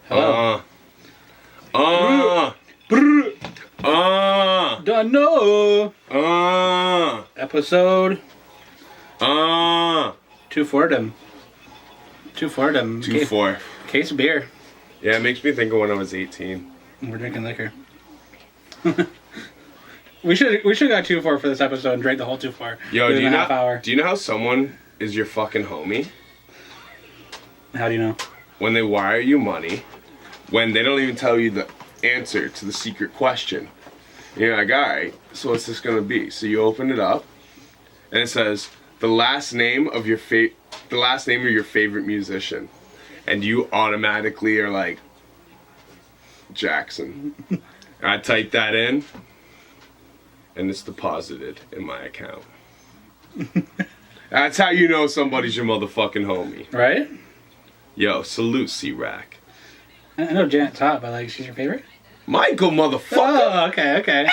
Hello. Don't know. Episode. 2 2 Case of beer. Yeah, it makes me think of when I was 18. We're drinking liquor. we should got 2 for this episode and drank the whole 2 Yo, do you know how someone is your fucking homie? How do you know? When they wire you money, when they don't even tell you the answer to the secret question. You're like, alright, so what's this gonna be? So you open it up, and it says the last name of your favorite musician, and you automatically are like, Jackson. And I type that in, and it's deposited in my account. That's how you know somebody's your motherfucking homie. Right? Yo, salute C-Rack. I know Janet's hot, but like, she's your favorite? Michael, motherfucker. Oh, okay.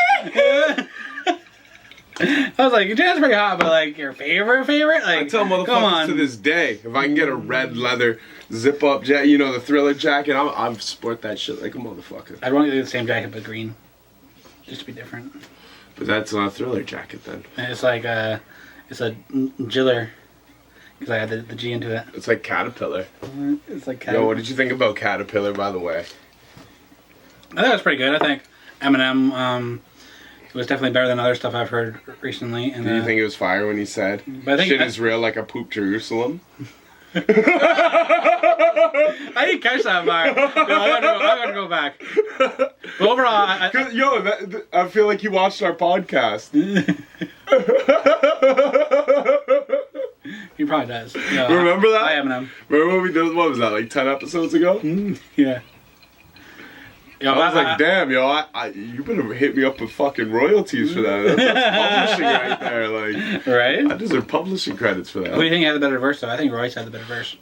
I was like, Janet's pretty hot, but like, your favorite? Like, I tell motherfuckers to this day, if I can get a red leather zip-up jacket, you know, the Thriller jacket, I'll sport that shit like a motherfucker. I'd want to do the same jacket, but green. Just to be different. But that's not a Thriller jacket, then. And it's like, it's a Giller. Because I had the G into it. It's like Caterpillar. It's like Caterpillar. Yo, what did you think about Caterpillar, by the way? I thought it was pretty good. I think Eminem was definitely better than other stuff I've heard recently. And, Did you think it was fire when he said, shit is real like a poop Jerusalem? I didn't catch that part. No, I gotta go back. But overall, I feel like you watched our podcast. He probably does. Yo, Remember that? I Eminem. Remember what we did? What was that, like 10 episodes ago? Yeah. Yo, I was like, damn, yo, you better hit me up with fucking royalties for that. That's publishing right there. Like, right? I deserve publishing credits for that. Who do you think had the better verse, though? I think Royce had the better verse.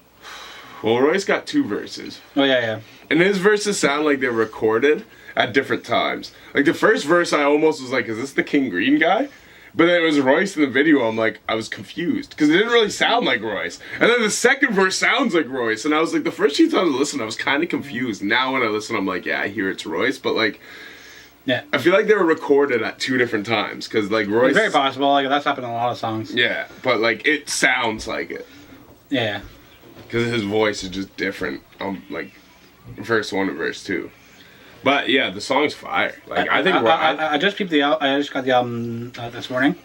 Well, Royce got 2 verses. Oh, yeah. And his verses sound like they're recorded at different times. Like, the first verse, I almost was like, is this the King Green guy? But then it was Royce in the video. I'm like, I was confused because it didn't really sound like Royce. And then the second verse sounds like Royce, and I was like, the first few times I listened, I was kind of confused. Now when I listen, I'm like, yeah, I hear it's Royce, but like, yeah, I feel like they were recorded at 2 different times because like Royce. It's very possible. Like that's happened in a lot of songs. Yeah, but like it sounds like it. Yeah. Because his voice is just different. Like verse 1 and verse 2. But yeah, the song's fire. Like I think I just peeped I just got the album this morning.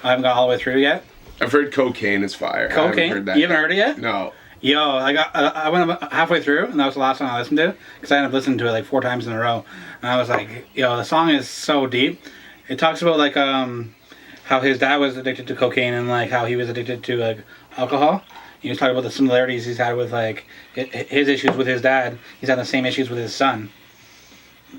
I haven't got all the way through yet. I've heard Cocaine is fire. Cocaine? You haven't heard it yet? No. Yo, I went about halfway through, and that was the last song I listened to because I ended up listening to it like 4 times in a row. And I was like, yo, the song is so deep. It talks about like how his dad was addicted to cocaine and like how he was addicted to like alcohol. He was talking about the similarities he's had with like his issues with his dad. He's had the same issues with his son.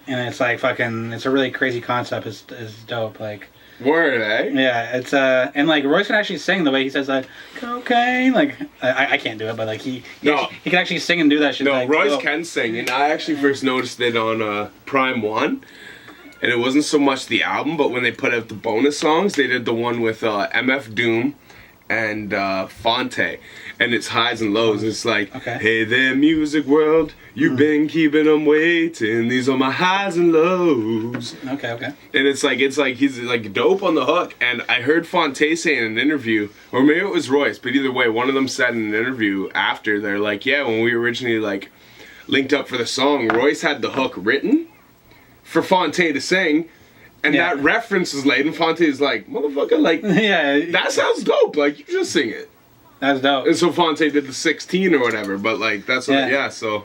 And it's like fucking, it's a really crazy concept. It's dope. Like, word, eh? Yeah, it's and like Royce can actually sing the way he says like cocaine. Like I can't do it, but like he can actually sing and do that shit. No, like, Royce can sing, and I actually first noticed it on Prime 1, and it wasn't so much the album, but when they put out the bonus songs, they did the one with MF Doom and Fonte, and it's highs and lows. It's like, hey there, music world, you've been keeping them waiting. These are my highs and lows. Okay. And it's like he's like dope on the hook. And I heard Fonte say in an interview, or maybe it was Royce, but either way, one of them said in an interview after, they're like, yeah, when we originally like linked up for the song, Royce had the hook written for Fonte to sing. And that reference is laid, and Fonte's like, motherfucker, like, that sounds dope. Like, you just sing it. That's dope. And so Fonte did the 16 or whatever, but like, that's what, so,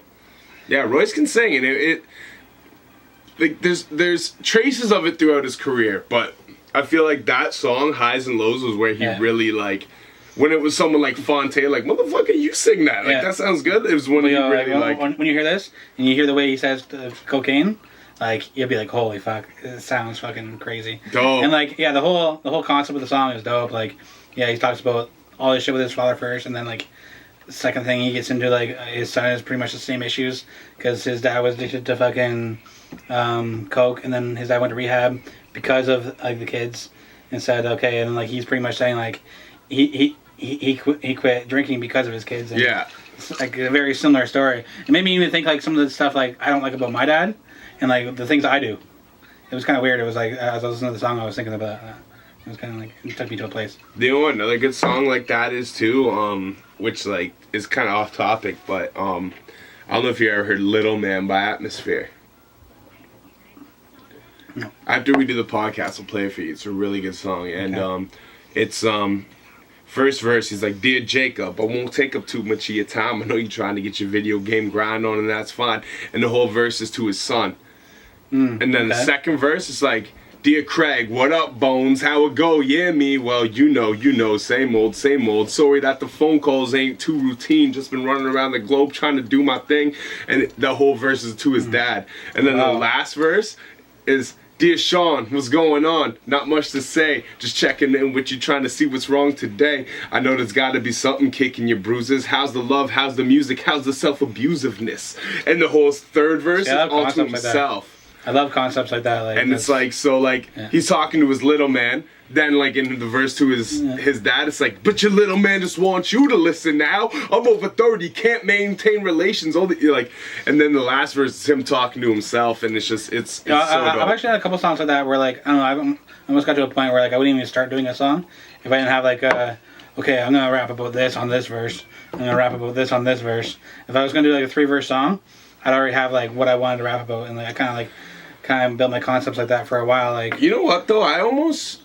yeah, Royce can sing, and it like, there's traces of it throughout his career, but I feel like that song, Highs and Lows, was where he really, like, when it was someone like Fonte, like, motherfucker, you sing that. Like, that sounds good. It was when he really, like... When you hear this, and you hear the way he says cocaine... Like, you'll be like, holy fuck, it sounds fucking crazy. Dope. And like, yeah, the whole concept of the song is dope. Like, yeah, he talks about all this shit with his father first, and then like, the second thing he gets into, like, his son has pretty much the same issues, because his dad was addicted to fucking coke, and then his dad went to rehab because of like the kids, and said, okay, and like, he's pretty much saying like, he quit drinking because of his kids. And, like a very similar story. It made me even think like some of the stuff like I don't like about my dad, and like the things I do. It was kind of weird. It was like as I was listening to the song, I was thinking about that. It was kind of like it took me to a place. You know what another good song like that is too, which like is kind of off topic, but I don't know if you ever heard "Little Man" by Atmosphere. No. After we do the podcast, we'll play it for you. It's a really good song, and Okay. it's first verse. He's like, "Dear Jacob, I won't take up too much of your time. I know you're trying to get your video game grind on, and that's fine." And the whole verse is to his son. And then the second verse is like, "Dear Craig, what up, Bones? How it go? Yeah, me. Well, you know, same old, same old. Sorry that the phone calls ain't too routine. Just been running around the globe trying to do my thing." And the whole verse is to his dad. And then the last verse is, "Dear Sean, what's going on? Not much to say. Just checking in with you, trying to see what's wrong today. I know there's got to be something kicking your bruises. How's the love? How's the music? How's the self-abusiveness?" And the whole third verse is all to himself. I love concepts like that. Like, and it's like, so like, he's talking to his little man. Then like in the verse to his dad, it's like, "But your little man just wants you to listen now. I'm over 30, can't maintain relations." All the like, and then the last verse is him talking to himself, and it's just it's so dope. I've actually had a couple songs like that where like I don't know, I almost got to a point where like I wouldn't even start doing a song if I didn't have like okay, I'm gonna rap about this on this verse. I'm gonna rap about this on this verse. If I was gonna do like a 3-verse song, I'd already have like what I wanted to rap about, and like I kind of built my concepts like that for a while. Like, you know what though, I almost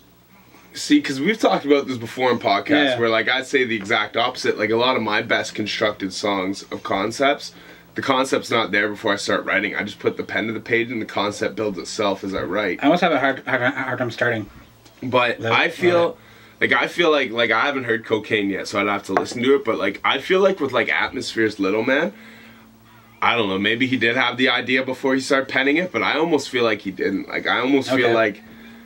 see, because we've talked about this before in podcasts, where like I'd say the exact opposite. Like a lot of my best constructed songs of concepts, the concept's not there before I start writing. I just put the pen to the page and the concept builds itself as I write. I almost have a hard time starting. But I feel like I haven't heard Cocaine yet, so I'd have to listen to it. But like I feel like with like Atmosphere's Little Man, I don't know, maybe he did have the idea before he started penning it, but I almost feel like he didn't. Like I almost feel like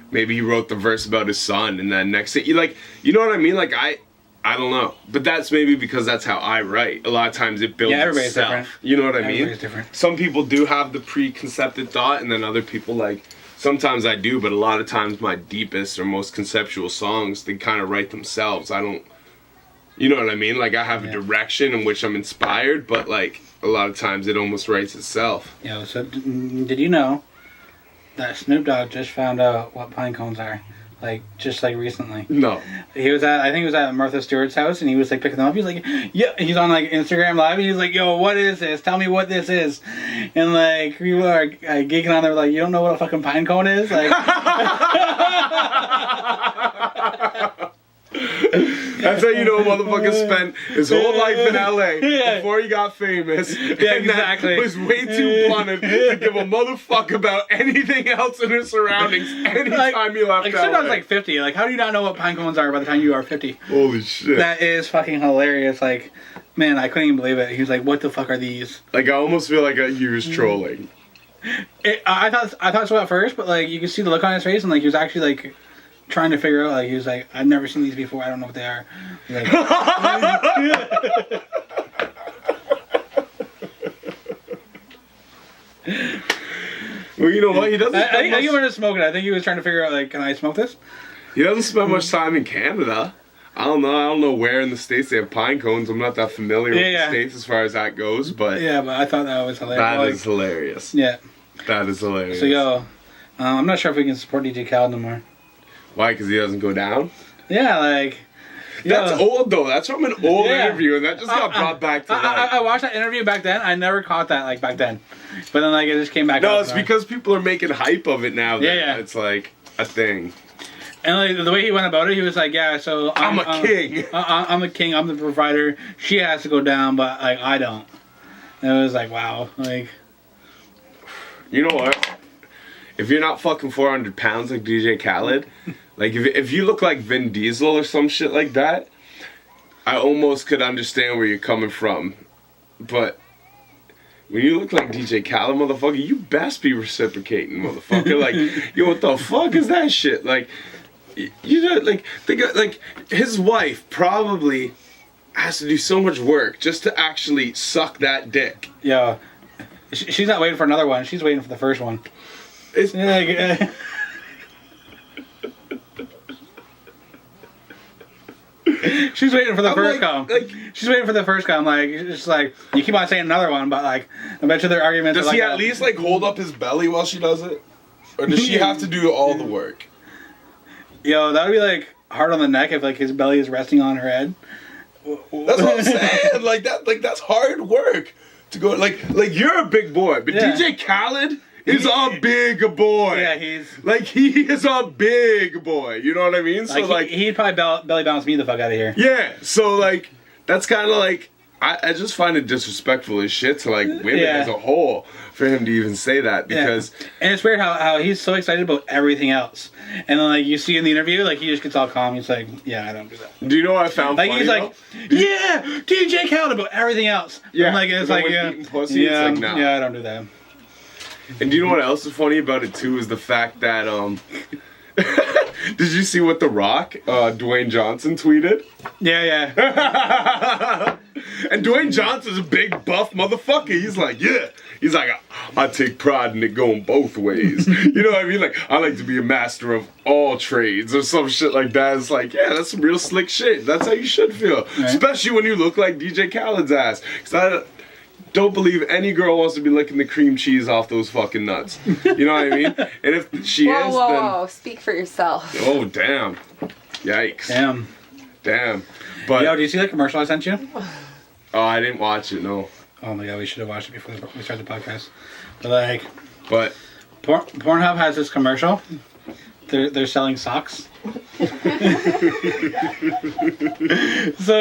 maybe he wrote the verse about his son, and then next thing, you know what I mean? Like I don't know, but that's maybe because that's how I write. A lot of times it builds everybody's itself. different. You know what I mean? Everybody's different. Some people do have the preconceived thought, and then other people like. Sometimes I do, but a lot of times my deepest or most conceptual songs, they kind of write themselves. I don't, you know what I mean? Like I have a direction in which I'm inspired, but like a lot of times it almost writes itself. Yeah. So did you know that Snoop Dogg just found out what pine cones are? Like just like recently. No. I think he was at Martha Stewart's house, and he was like picking them up. He's like, yeah. He's on like Instagram Live, and he's like, "Yo, what is this? Tell me what this is." And like people are geeking on there, like, "You don't know what a fucking pine cone is?" Like. That's how you know a motherfucker spent his whole life in LA before he got famous. Yeah, exactly. Was way too blunted to give a motherfucker about anything else in his surroundings anytime you left like LA. sometimes like 50. Like, how do you not know what pine cones are by the time you are 50? Holy shit. That is fucking hilarious. Like, man, I couldn't even believe it. He was like, "What the fuck are these?" Like, I almost feel like he was trolling. I thought so at first, but like you could see the look on his face, and like he was actually like trying to figure out. Like he was like, "I've never seen these before. I don't know what they are." Like, well, you know what? He doesn't. I think he wanted to smoke it. I think he was trying to figure out like, "Can I smoke this?" He doesn't spend much time in Canada. I don't know where in the States they have pine cones. I'm not that familiar with the States as far as that goes, but yeah, but I thought that was hilarious. That is hilarious. Yeah, that is hilarious. So yo, I'm not sure if we can support DJ Khaled no more. Why? Because he doesn't go down? Yeah, like. That's old though. That's from an old interview, and that just got brought back to life. I watched that interview back then. I never caught that like back then, but then like it just came back. No, it's because people are making hype of it now. Yeah. It's like a thing. And like the way he went about it, he was like, "Yeah, so I'm a king. I'm a king. I'm the provider. She has to go down, but like I don't." And it was like, wow, like. You know what? If you're not fucking 400 pounds like DJ Khaled, like if you look like Vin Diesel or some shit like that, I almost could understand where you're coming from. But when you look like DJ Khaled, motherfucker, you best be reciprocating, motherfucker. Like, yo, what the fuck is that shit? Like. You know, like his wife probably has to do so much work just to actually suck that dick. Yeah, she's not waiting for another one. She's waiting for the first one. It's like, She's waiting for the first like, come. like- She's waiting for the first come. Like, it's like, you keep on saying another one, but like, I bet you their arguments Does are like he at least like hold up his belly while she does it? Or does she have to do all the work? Yo, that would be like hard on the neck if like his belly is resting on her head. That's what I'm saying. Like that's hard work to go. Like you're a big boy, but Yeah. DJ Khaled is a big boy. Yeah, he's like he is a big boy. You know what I mean? So like he'd probably belly bounce me the fuck out of here. yeah. So like that's kind of like I just find it disrespectful as shit to like women as a whole for him to even say that because and it's weird how he's so excited about everything else, and then like you see in the interview like he just gets all calm. He's like, yeah, I don't do that. do you know what I found Like funny, he's like, yeah, DJ Khaled about everything else. Yeah, and, like it's but like when yeah, eating pussy, yeah, it's like, nah. yeah, I don't do that. And do you know what else is funny about it too is the fact that did you see what The Rock, Dwayne Johnson tweeted? Yeah. And Dwayne Johnson's a big buff motherfucker. He's like, yeah. He's like, I take pride in it going both ways. You know what I mean? Like, I like to be a master of all trades or some shit like that. It's like, yeah, that's some real slick shit. That's how you should feel. Right. Especially when you look like DJ Khaled's ass. Because I don't believe any girl wants to be licking the cream cheese off those fucking nuts. You know what I mean? And if she is, then... Whoa, speak for yourself. Oh, damn. Yikes. Damn. But... Yo, do you see that commercial I sent you? Oh, I didn't watch it, no. Oh my god, we should have watched it before we started the podcast. But like, But... Pornhub has this commercial. They're selling socks. So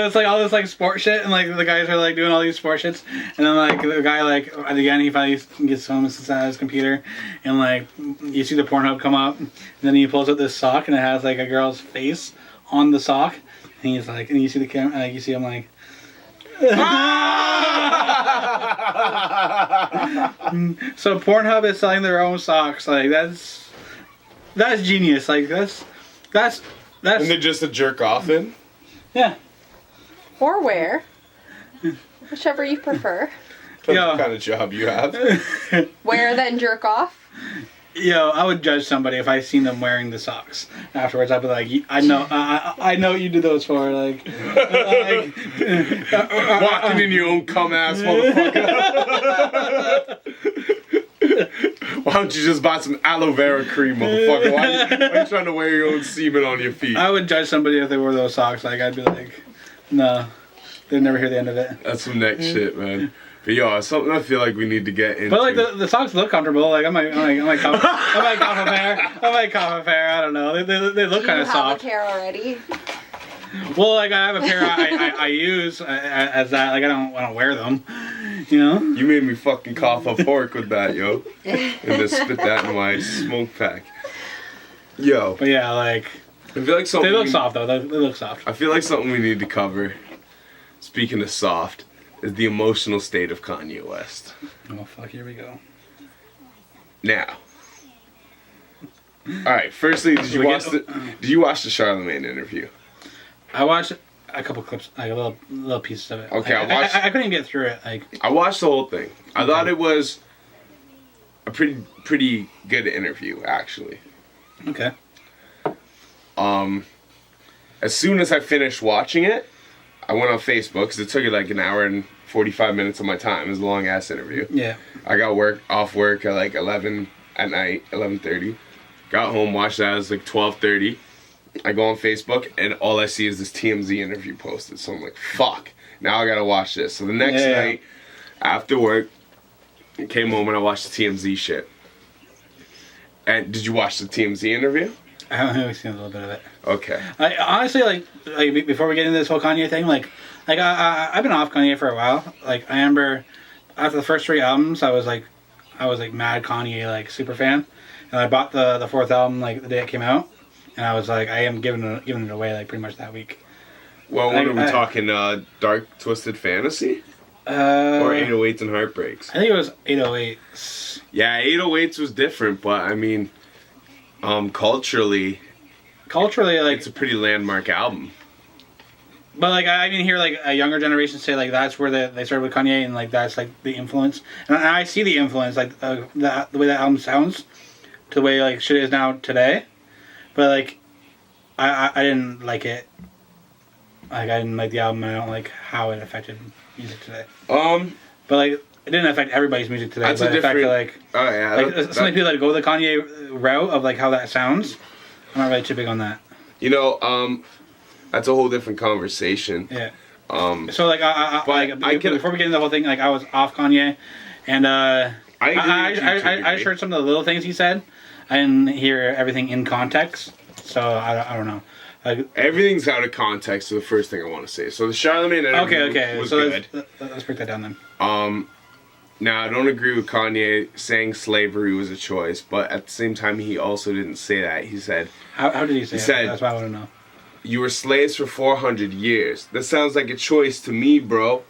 it's like all this like sport shit, and like the guys are like doing all these sport shits, and then like the guy like at the end he finally gets home and sits at his computer, and like you see the Pornhub come up, and then he pulls out this sock and it has like a girl's face on the sock, and he's like, and you see the camera, like you see him like. So Pornhub is selling their own socks. Like that's genius. Like that's. And they're just a jerk off in? Yeah. Or wear. Whichever you prefer. That's Yeah. the kind of job you have. Wear then jerk off. Yo, I would judge somebody if I seen them wearing the socks. Afterwards, I'd be like, I know what you did those for. Like Walking in your own cum ass motherfucker. Why don't you just buy some aloe vera cream, motherfucker? Why are you trying to wear your own semen on your feet? I would judge somebody if they wore those socks. Like I'd be like, no, they'd never hear the end of it. That's some next shit, man. But yo, it's something I feel like we need to get into. But like the socks look comfortable. Like I might cop a pair. I don't know. They look kind of soft. Do you have a pair already? Well, like I have a pair I use as that. Like I don't wear them. You know. You made me fucking cough up pork with that, yo. And then spit that in my smoke pack. Yo. But yeah, like I feel like something. they look soft though. They look soft. I feel like something we need to cover. Speaking of soft. Is the emotional state of Kanye West. Oh fuck! Here we go. Now, all right. Firstly, did you watch the Charlemagne interview? I watched a couple clips, like a little pieces of it. Okay, I couldn't get through it. Like I watched the whole thing. I thought it was a pretty good interview, actually. okay. As soon as I finished watching it, I went on Facebook because it took like an hour and 45 minutes of my time. It was a long ass interview. Yeah. I got off work at like 11 at night, 11:30. Got home, watched that. It was like 12:30. I go on Facebook and all I see is this TMZ interview posted. So I'm like, fuck. Now I gotta watch this. So the next night after work, I came home and I watched the TMZ shit. And did you watch the TMZ interview? I haven't really seen a little bit of it. Okay. I honestly like before we get into this whole Kanye thing, like I've been off Kanye for a while. Like I remember after the first 3 albums, I was like mad Kanye like super fan, and I bought the 4th album like the day it came out, and I was like I am giving it away like pretty much that week. Well, what are we talking? Dark Twisted Fantasy? Or 808s and Heartbreaks? I think it was 808s. Yeah, 808s was different, but I mean, culturally, like it's a pretty landmark album. But like I can hear like a younger generation say like that's where they started with Kanye and like that's like the influence, and I see the influence like the way that album sounds to the way like shit is now today, but like I didn't like it. Like I didn't like the album. And I don't like how it affected music today. Um, But like it didn't affect everybody's music today. That's but a it affected different- like oh yeah, some people that go the Kanye route of like how that sounds. I'm not really too big on that. you know, that's a whole different conversation. Yeah. But So like I can- before we get into the whole thing, like I was off Kanye, and I agree with you to a I degree. just heard some of the little things he said. I didn't hear everything in context, so I don't know. Like, Everything's out of context. Is the first thing I want to say. So the Charlemagne interview okay. was So good. let's break that down then. Now I don't agree with Kanye saying slavery was a choice, but at the same time he also didn't say that. He said How did he say He it? said- That's what I want to know. you were slaves for 400 years. That sounds like a choice to me, bro.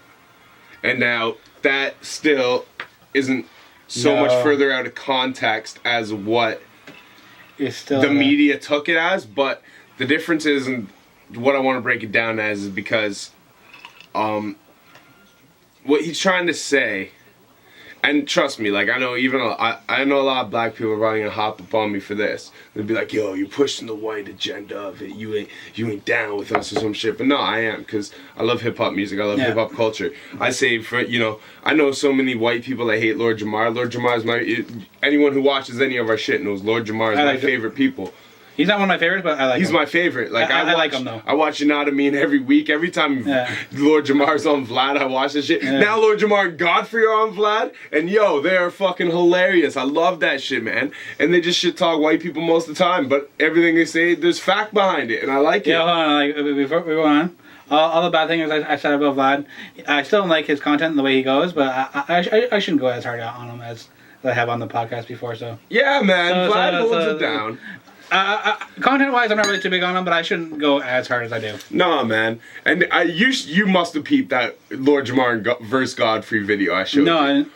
And now that still isn't so No. much further out of context as what It's still the media took it as, but the difference is, and what I want to break it down as, is because what he's trying to say, and trust me, like I know I know a lot of black people are probably gonna hop up on me for this. They'll be like, "Yo, you're pushing the white agenda of it. You ain't down with us or some shit." But no, I am, because I love hip hop music. I love Yeah. hip hop culture. I say I know so many white people that hate Lord Jamar. Lord Jamar is anyone who watches any of our shit knows Lord Jamar is I my like it. favorite people. He's not one of my favorites, but I like He's him. my favorite. Like I watch, like him, though. I watch Anatomy every week. Every time Yeah. Lord Jamar's on Vlad, I watch this shit. Yeah. Now Lord Jamar and Godfrey are on Vlad, and yo, they are fucking hilarious. I love that shit, man. And they just shit talk white people most of the time, but everything they say, there's fact behind it, and I like Yeah, it. hold on. Like before we go on, all the bad things I said about Vlad, I still don't like his content and the way he goes, but I shouldn't go as hard on him as I have on the podcast before. So Yeah, man, So- Vlad so- holds so- it down. content-wise, I'm not really too big on him, but I shouldn't go as hard as I do. Nah, man, and you must have peeped that Lord Jamar and versus Godfrey video I showed. you.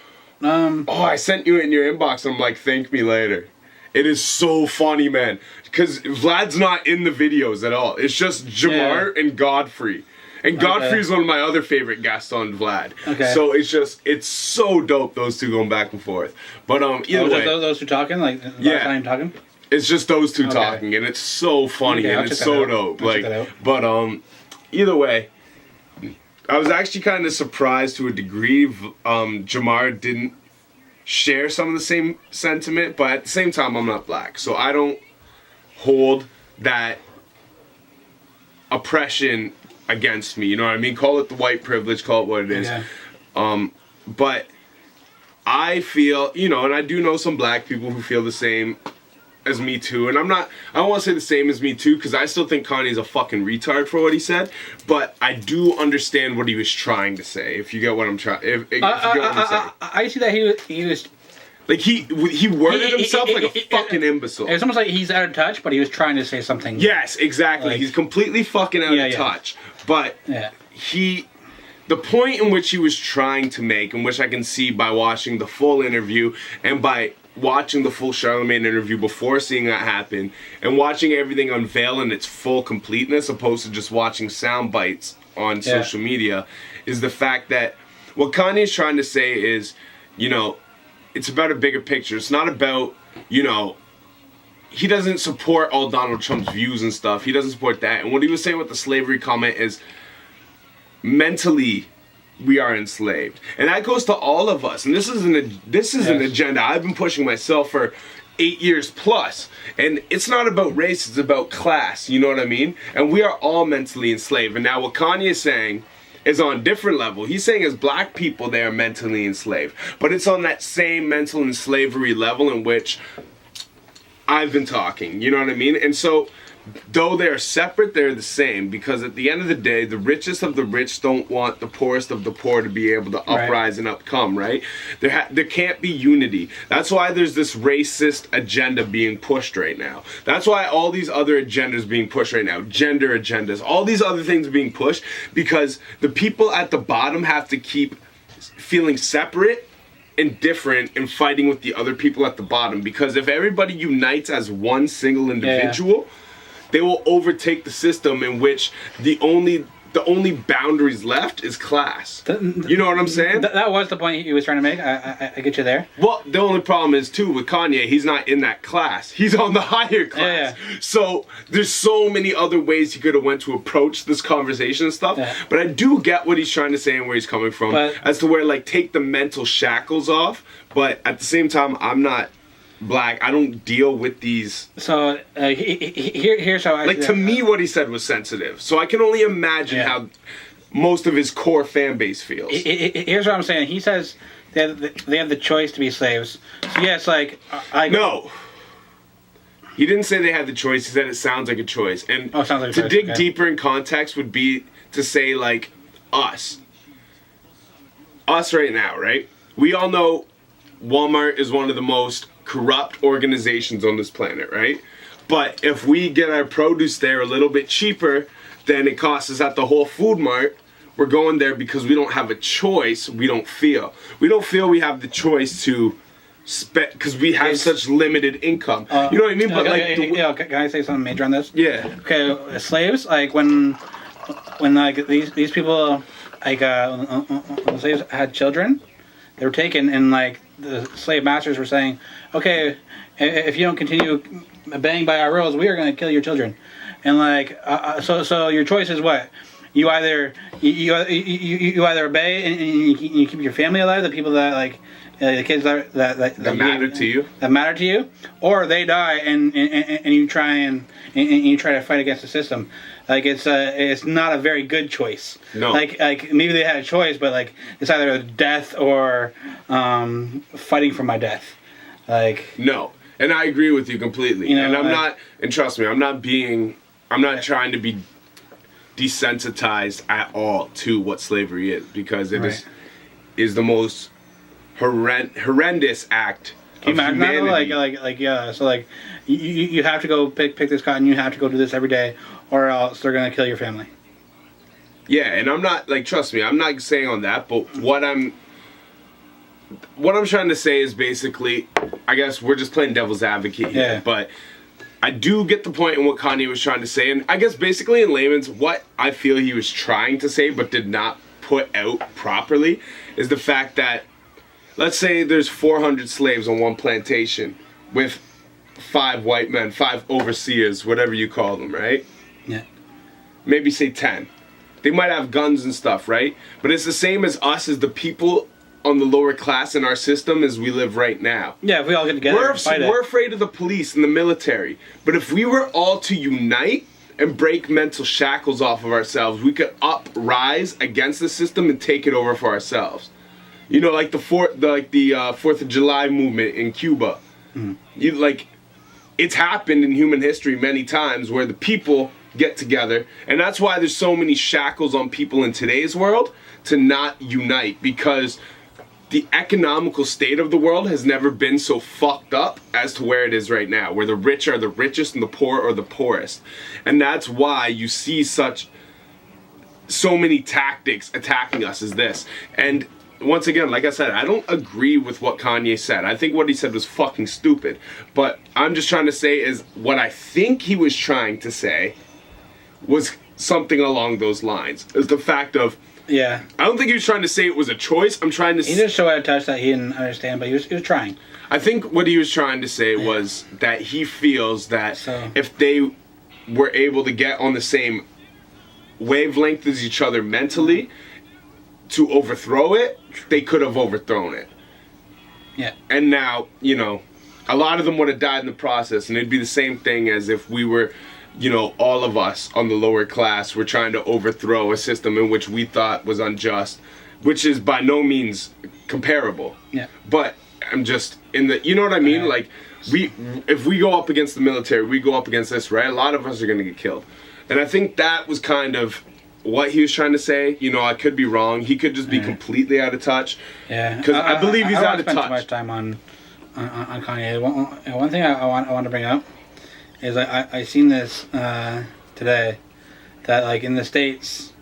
No, Oh, I sent you it in your inbox. And I'm like, thank me later. It is so funny, man. Because Vlad's not in the videos at all. It's just Jamar and Godfrey. And Godfrey's one of my other favorite guests on Vlad. Okay. So it's so dope, those two going back and forth. But either way, those two talking, like Yeah. last time talking. it's just those two Okay. talking, and it's so funny Okay, I'll and it's check so that out. dope. I'll check Like, that out. but either way, I was actually kind of surprised to a degree. Jamar didn't share some of the same sentiment, but at the same time, I'm not black, so I don't hold that oppression against me. You know what I mean? Call it the white privilege, call it what it is. Yeah. But I feel, and I do know some black people who feel the same as me too, and I don't want to say the same as me too, because I still think Kanye's a fucking retard for what he said, but I do understand what he was trying to say, if you get what I'm trying, if you get what I'm saying. I see that he was. Like, he worded He- himself like a he- fucking imbecile. It was almost like he's out of touch, but he was trying to say something. Yes, exactly. Like- He's completely fucking out Yeah, of yeah. touch. But Yeah. the point in which he was trying to make, and which I can see by watching the full interview and by watching the full Charlemagne interview before seeing that happen, and watching everything unveil in its full completeness, opposed to just watching sound bites on social media, is the fact that what Kanye's trying to say is, it's about a bigger picture. It's not about, he doesn't support all Donald Trump's views and stuff. He doesn't support that. And what he was saying with the slavery comment is, mentally, we are enslaved, and that goes to all of us. And this is an agenda I've been pushing myself for 8 years plus. And it's not about race; it's about class. You know what I mean? And we are all mentally enslaved. And now what Kanye is saying is on a different level. He's saying as black people they are mentally enslaved, but it's on that same mental and slavery level in which I've been talking. You know what I mean? And so, though they're separate, they're the same, because at the end of the day, the richest of the rich don't want the poorest of the poor to be able to uprise and upcome, right? There can't be unity. That's why there's this racist agenda being pushed right now. That's why all these other agendas being pushed right now, gender agendas, all these other things being pushed, because the people at the bottom have to keep feeling separate and different and fighting with the other people at the bottom. Because if everybody unites as one single individual, they will overtake the system in which the the only boundaries left is class. You know what I'm saying? That was the point he was trying to make. I get you there. Well, the only problem is too with Kanye, he's not in that class. He's on the higher class. Yeah. So there's so many other ways he could have went to approach this conversation and stuff. Yeah. But I do get what he's trying to say and where he's coming from, as to where like take the mental shackles off. But at the same time, I'm not black. I don't deal with these. So here's how I like to me, what he said was sensitive. So I can only imagine how most of his core fan base feels. Here's what I'm saying. He says they have the choice to be slaves. So yes, like no. He didn't say they had the choice. He said it sounds like a choice. And sounds like a to choice, dig okay. deeper in context would be to say like us right now, right? We all know Walmart is one of the most corrupt organizations on this planet, right? But if we get our produce there a little bit cheaper than it costs us at the Whole Food Mart, we're going there because we don't have a choice. We don't feel we have the choice to spend because we have such limited income. You know what I mean? But can I say something major on this? Yeah. Okay, slaves, like when like these people, like when the slaves had children, they were taken, and like the slave masters were saying, okay, if you don't continue obeying by our rules, we are going to kill your children. And like so your choice is what? You either obey and you keep your family alive, the people that like the kids that matter to you, or they die and you try you try to fight against the system. Like it's not a very good choice. No. Like maybe they had a choice, but like it's either death or fighting for my death. Like no. And I agree with you completely. You know, and I'm not, and trust me, I'm not trying to be desensitized at all to what slavery is, because it is the most horrendous act of humanity. Like yeah. So like you have to go pick this cotton. You have to go do this every day, or else they're gonna kill your family. Yeah, and I'm not like, trust me, I'm not saying on that, but what I'm trying to say is basically, I guess we're just playing devil's advocate here, Yeah. but I do get the point in what Kanye was trying to say, and I guess basically in layman's, what I feel he was trying to say but did not put out properly is the fact that, let's say there's 400 slaves on one plantation with 5 white men, 5 overseers, whatever you call them, right? Yeah. Maybe say 10. They might have guns and stuff, right? But it's the same as us, as the people on the lower class in our system as we live right now. Yeah, if we all get together We're afraid of the police and the military. But if we were all to unite and break mental shackles off of ourselves, we could uprise against the system and take it over for ourselves. You know, like the 4th of July movement in Cuba. Mm-hmm. It's happened in human history many times where the people get together, and that's why there's so many shackles on people in today's world to not unite, because the economical state of the world has never been so fucked up as to where it is right now, where the rich are the richest and the poor are the poorest. And that's why you see so many tactics attacking us as this. And once again, like I said, I don't agree with what Kanye said. I think what he said was fucking stupid. But I'm just trying to say is what I think he was trying to say was something along those lines. Is the fact of, yeah. I don't think he was trying to say it was a choice. I'm trying to He just showed a touch that he didn't understand, but he was trying. I think what he was trying to say was that he feels that if they were able to get on the same wavelength as each other mentally to overthrow it, they could have overthrown it. Yeah. And now, you know, a lot of them would have died in the process, and it'd be the same thing as if we were, you know, all of us on the lower class were trying to overthrow a system in which we thought was unjust, which is by no means comparable. Yeah. But I'm just in the, you know what I mean? Like, if we go up against the military, we go up against this, right? A lot of us are going to get killed. And I think that was kind of what he was trying to say. You know, I could be wrong. He could just be completely out of touch. Yeah. Because I believe he's out of touch. I don't spend too much time on Kanye. One thing I want to bring up is I seen this today, that like in the States,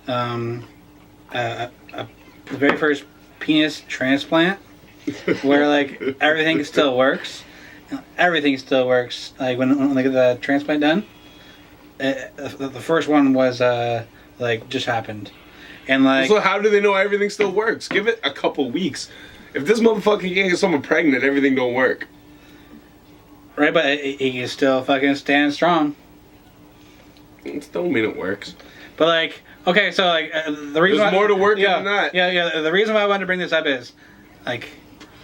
the very first penis transplant, where like everything still works, like when they get the transplant done, the first one was the like just happened, and like So how do they know everything still works? Give it a couple weeks. If this motherfucker can't get someone pregnant, everything don't work. right, but he can still fucking stand strong. It still mean it works. But like, okay, so like the reason There's more to work yeah, than that. Yeah. The reason why I wanted to bring this up is, like,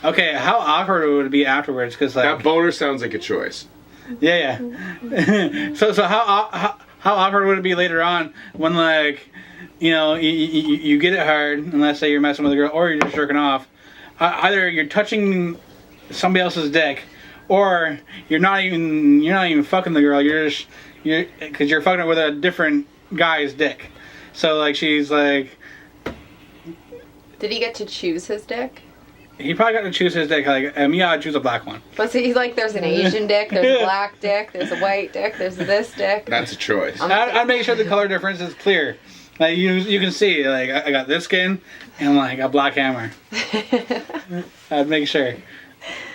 okay, how awkward would it be afterwards? Because like, That boner sounds like a choice. yeah. so how awkward would it be later on when like, you know, you get it hard, and let's say you're messing with a girl, or you're just jerking off. Either you're touching somebody else's dick, or you're not even fucking the girl. Because you're fucking it with a different guy's dick. So like she's like, Did he get to choose his dick? he probably got to choose his dick. Like me, I'd choose a black one. But see, he's like, there's an Asian dick, there's a black dick, there's a white dick, there's this dick. That's a choice. I'd make sure the color difference is clear. Like you can see, like I got this skin and like a black hammer. I'd make sure.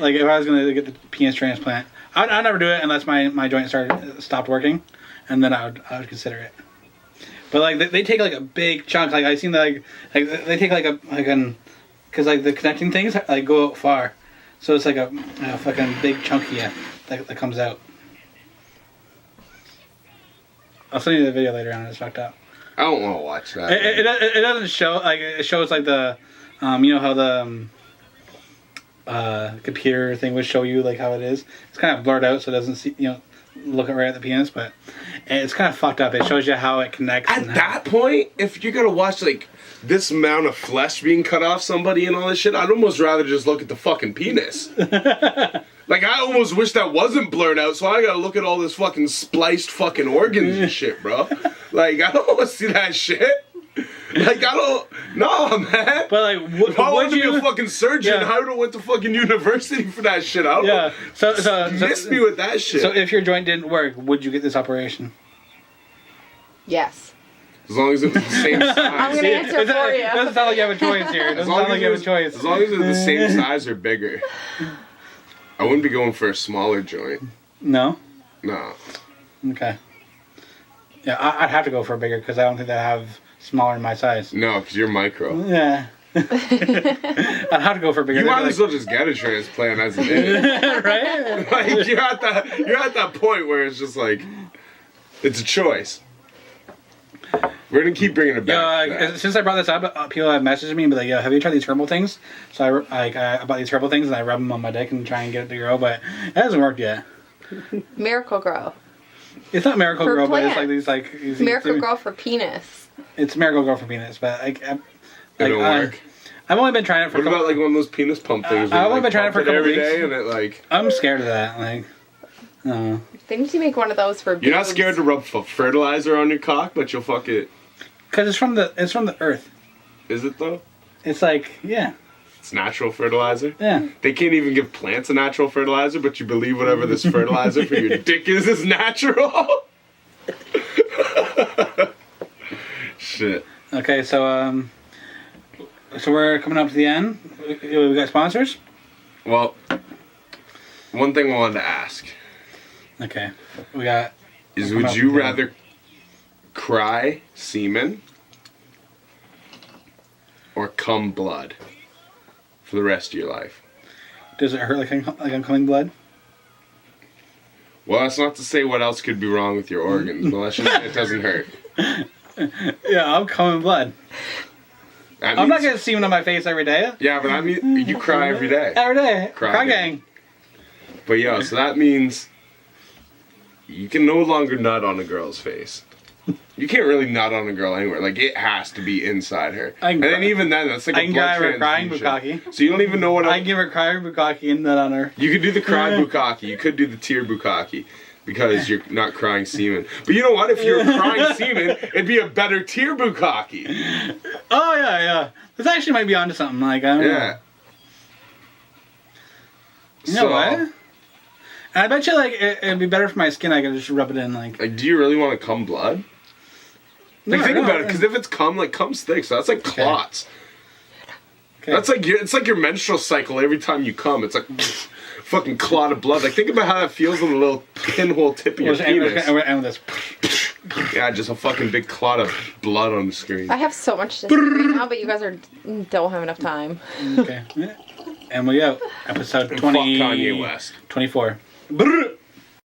Like if I was gonna get the penis transplant, I'd never do it unless my joint stopped working, and then I would consider it. But like they take like a big chunk. Like I seen like they take because like the connecting things like go out far, so it's like a fucking big chunk of you that comes out. I'll send you the video later on. It's fucked up. I don't want to watch that. It doesn't show like it shows like the you know how the computer thing would show you like how it is. It's kind of blurred out so it doesn't see look right at the penis, but it's kind of fucked up. It shows you how it connects. At that point, if you're gonna watch like this amount of flesh being cut off somebody and all this shit, I'd almost rather just look at the fucking penis. Like I almost wish that wasn't blurred out, so I gotta look at all this fucking spliced fucking organs and shit, bro. Like I don't want to see that shit. Like I don't, no man. But like, if I wanted to be you a fucking surgeon, Yeah. I would have went to fucking university for that shit. I don't Yeah. So miss me with that shit. So if your joint didn't work, would you get this operation? Yes. As long as it was the same size. I'm gonna answer It for you. doesn't sound like you have a choice here. It doesn't sound like you have a choice. As long as it's the same size or bigger. I wouldn't be going for a smaller joint. No. No. Okay. Yeah, I'd have to go for a bigger because I don't think they have smaller in my size. No, because you're micro. Yeah. I'd have to go for a bigger. You might as well just get a transplant as it is. Right? Like you're at that point where it's just like it's a choice. We're gonna keep bringing it back. Since I brought this up, people have messaged me and be like, "Yo, have you tried these herbal things?" So I bought these herbal things and I rub them on my dick and try and get it to grow, but it hasn't worked yet. Miracle Grow. It's not Miracle For Grow, but it's plants. like these Miracle Grow for penis. It's Miracle Grow for penis, but It don't work. I've only been trying it for. What about like one of those penis pump things? I've only been trying it for a couple every weeks. day, and it like. I'm scared of that. Like, no. They need to make one of those for You're not boobs. scared to rub fertilizer on your cock, but you'll fuck it. Because it's from the earth. Is it though? It's like, yeah. It's natural fertilizer. Yeah. They can't even give plants a natural fertilizer, but you believe whatever this fertilizer for your dick is natural. Shit. Okay, so we're coming up to the end. We got sponsors? Well, one thing I wanted to ask Okay. We got... is would you rather cry semen or cum blood for the rest of your life? Does it hurt like I'm coming blood? Well, that's not to say what else could be wrong with your organs, but let's just say it doesn't hurt. Yeah, I'm coming blood. That I'm not means- getting semen on my face every day. Yeah, but I mean, you cry every day. Every day. Cry Cry gang. gang. But yeah, so that means you can no longer nut on a girl's face. You can't really nut on a girl anywhere. Like, it has to be inside her. I can And then cry- even then, that's like I a can blood give her a crying transfusion. bukkake. So you don't even know what I else. give her crying bukkake and nut on her. You could do the cry bukkake. You could do the tear bukkake. Because you're not crying semen. But you know what? If you're crying semen, it'd be a better tear bukkake. Oh, yeah. This actually might be onto something. Like, I don't know. Yeah. You know what? And I bet you, like, it'd be better for my skin. I could just rub it in, like... Like, do you really want to cum blood? Like, No, think no, about it, because if it's cum, like, cum's thick, so that's like clots. Okay. That's like it's like your menstrual cycle every time you come. It's like fucking clot of blood. Like, think about how that feels on the little pinhole tip of your We'll just end penis. with this. Yeah, just a fucking big clot of blood on the screen. I have so much to say right now, but you guys don't have enough time. Okay. And we go. Episode Fuck 20. Kanye West. 24. Brr.